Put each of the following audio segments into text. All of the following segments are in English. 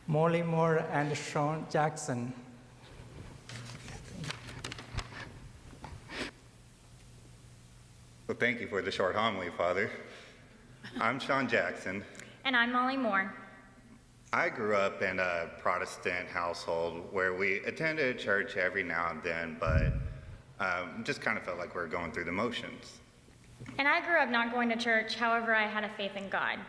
Molly Moore and Sean Jackson. Well, thank you for the short homily, Father. I'm Sean Jackson. And I'm Molly Moore. I grew up in a Protestant household where we attended church every now and then, but just kind of felt like we were going through the motions. And I grew up not going to church, however, I had a faith in God.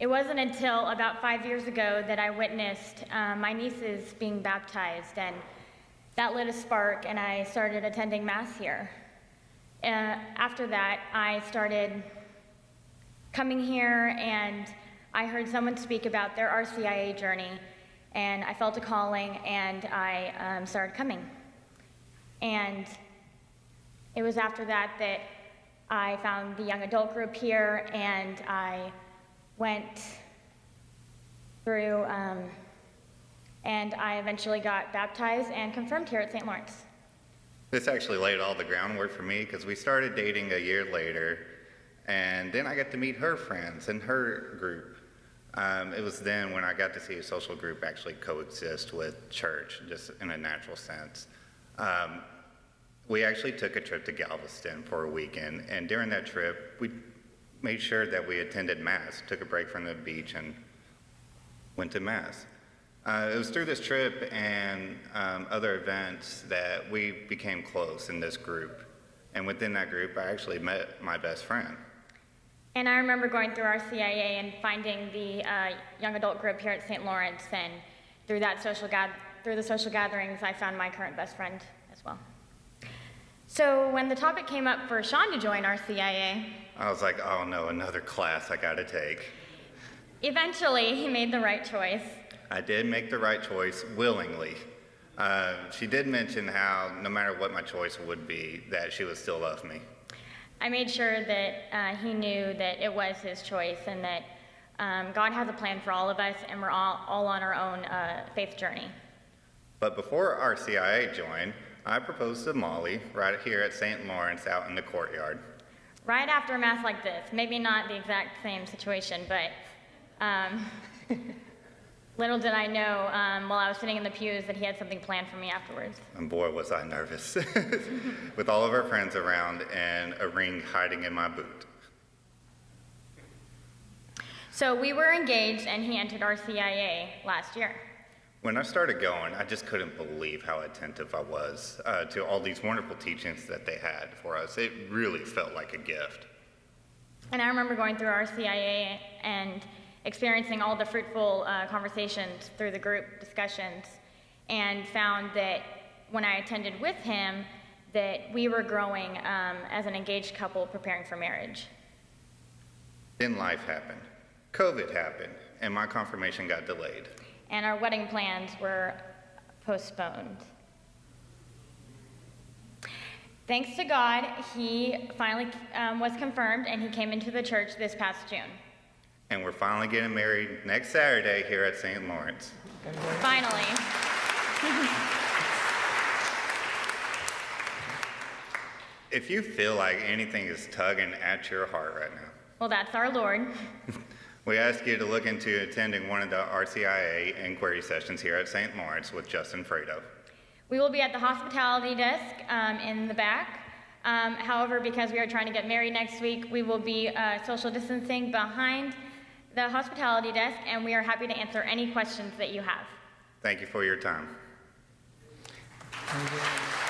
It wasn't until about 5 years ago that I witnessed my nieces being baptized, and that lit a spark, and I started attending Mass here. After that, I started coming here, and I heard someone speak about their RCIA journey, and I felt a calling, and I started coming. And it was after that that I found the young adult group here, and I went through, and I eventually got baptized and confirmed here at St. Laurence. This actually laid all the groundwork for me because we started dating a year later, and then I got to meet her friends and her group. It was then when I got to see a social group actually coexist with church, just in a natural sense. We actually took a trip to Galveston for a weekend, and during that trip, we made sure that we attended Mass, took a break from the beach, and went to Mass. It was through this trip and other events that we became close in this group. And within that group, I actually met my best friend. And I remember going through our CIA and finding the young adult group here at St. Lawrence, and through the social gatherings, I found my current best friend as well. So when the topic came up for Sean to join our CIA, I was like, oh no, another class I gotta take. Eventually, he made the right choice. I did make the right choice willingly. She did mention how no matter what my choice would be, that she would still love me. I made sure that he knew that it was his choice, and that God has a plan for all of us, and we're all on our own faith journey. But before our CIA joined, I proposed to Molly right here at St. Lawrence out in the courtyard. Right after a Mass like this, maybe not the exact same situation, but little did I know while I was sitting in the pews that he had something planned for me afterwards. And boy, was I nervous. With all of our friends around and a ring hiding in my boot. So we were engaged, and he entered our CIA last year. When I started going, I just couldn't believe how attentive I was to all these wonderful teachings that they had for us. It really felt like a gift. And I remember going through our CIA and experiencing all the fruitful conversations through the group discussions, and found that when I attended with him, that we were growing as an engaged couple preparing for marriage. Then life happened. COVID happened, and my confirmation got delayed. And our wedding plans were postponed. Thanks to God, he finally was confirmed, and he came into the church this past June. And we're finally getting married next Saturday here at St. Lawrence. Finally. If you feel like anything is tugging at your heart right now, Well, that's our Lord. we ask you to look into attending one of the RCIA inquiry sessions here at St. Lawrence with Justin Fredo. We will be at the hospitality desk in the back. However, because we are trying to get married next week, we will be social distancing behind the hospitality desk, and we are happy to answer any questions that you have. Thank you for your time. Thank you.